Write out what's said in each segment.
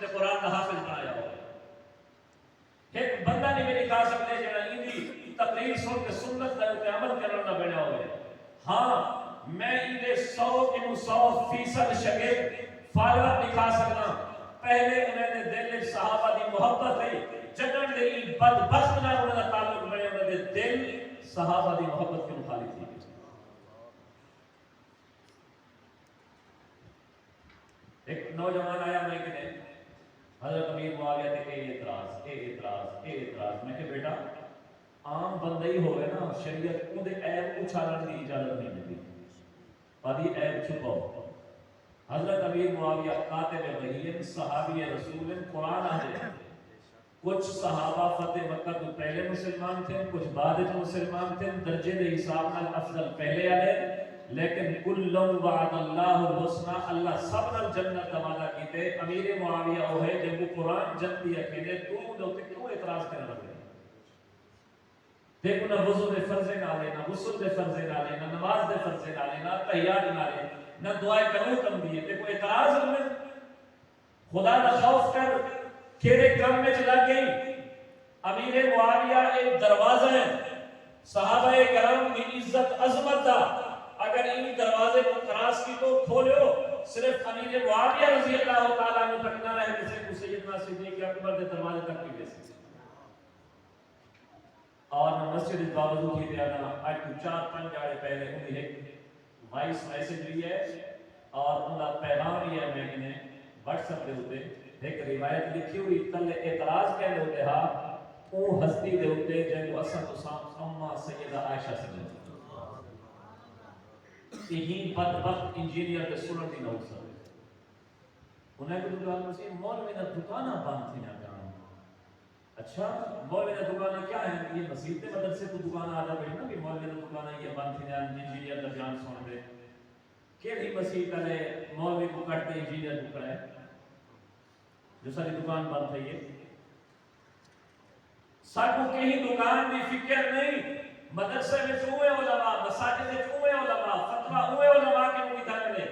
تے قرآن دا حافظ بنایا ہوا ایک بندہ نہیں میری کہا سکتے جڑا ایندی تقریر سن کے سنت دے تے عمل کرن دا بنیا ہوئے ہاں میں ایندے 100% شگرد فالوور دکھا سکنا پہلے انہیں دے دل صحابہ دی محبت ہے جنن دے بدبخت نال انہاں دا تعلق بنے انہاں دے دل صحابہ دی محبت کے مخالف تھی ایک نوجوان آیا میں کہ حضرت امیر معاویہ تے اے اعتراض میں کہ بیٹا عام بندہ ہی ہوئے نا شریعت کو دے عیب اچھالن دی اجازت نہیں دیتی پادی عیب چھپاؤ حضرت امیر معاویہ کاتب وحی صحابی رسول قرآن آدھے کچھ صحابہ فتح مکہ تو پہلے مسلمان تھے کچھ بعد مسلمان تھے درجے دے حساب نال افضل پہلے آلے لیکن کلوں وعد اللہ الحسنہ اللہ سب نال جنت وعدہ کیتے امیر معاویہ وہ ہے جب وہ قرآن جنتی اکیلے تو دوتے کیوں اعتراض کرنے لگے دیکھو نہ وضو دے فرضے نہ لینا غسل دے فرضے نہ لینا نماز دے فرضے نہ لینا تحیات نہ لینا نہ دعائے کروں کم دیئے دیکھو اعتراض میں خدا نہ خوف کر کیڑے کم میں چلا گئی امیر معاویہ ایک دروازہ ہے صحابہ کرام کی عزت عظمت تھا اگر ان دروازے کو کراس کی تو کھولو صرف امیر معاویہ رضی اللہ تعالیٰ عنہ تک نہ رہے جسے کو سیدنا صدیق اکبر دے دروازے تک بھی بیسے اور مسجد باوضو کی دیانا آج تو 4-5 جاڑے پہلے ہوئی ہے وائس میسیج بھی ہے اور انہا پیغام بھی ہے میں انہیں واٹس اپ دے ہوتے ایک روایت لکھی ہوئی تل اعتراض کہنے ہوتے ہاں او ہستی دے ہوتے جن کو اسد اسام اما سیدہ عائشہ سے جنتے یہین بدبخت انجینئر دے سنر دی نوز سر انہیں کو دکان مسیح مولوی نہ دکانہ بند تھی نہ جانا اچھا مولوی نہ دکانہ کیا ہے یہ مسیح دے مدد سے تو دکانہ آدھا بیٹھنا کہ مولوی نہ دکانہ یہ بند تھی نہ انجینئر دے جان سن دے کیڑی مسیح کلے مولوی کو کٹتے انجینئر کو کرے جو ساری دکان بند ہے یہ ساکو کہیں دکان بھی فکر نہیں مدرسے میں چوئے علماء مساجد میں چوئے علماء فتوہ ہوئے علماء کے مجھے دھرنے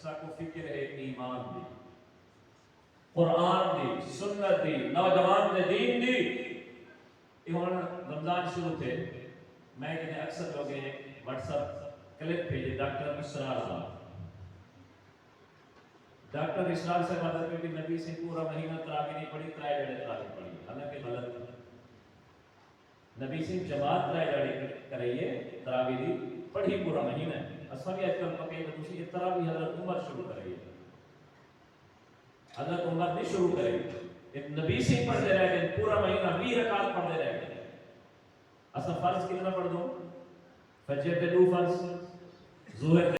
ساکو فکر ہے ایمان دی قرآن دی سنت دی نوجوان دے دین دی یہ رمضان شروع تھے میں کہنے اکثر لوگ ایک واٹس اپ کلپ بھیجے ڈاکٹر اسرار صاحب ڈاکٹر اسرار سے بات کرتے کہ نبی سے پورا مہینہ تراویح نہیں پڑھی ترائے جڑے تراویح پڑھی حالانکہ غلط نبی سے جماعت ترائے جڑے کرئیے تراویح دی پڑھی پورا مہینہ ہے اصلا بھی اجکل پکے تو دوسری تراویح حضرت عمر شروع کرئیے حضرت عمر نہیں شروع کرئیے ایک نبی سے پڑھ دے رہے گئے پورا مہینہ 20 رکعت پڑھ دے رہے گئے اصلا فرض کتنا پڑھ دو فجر دے 2 فرض ظہر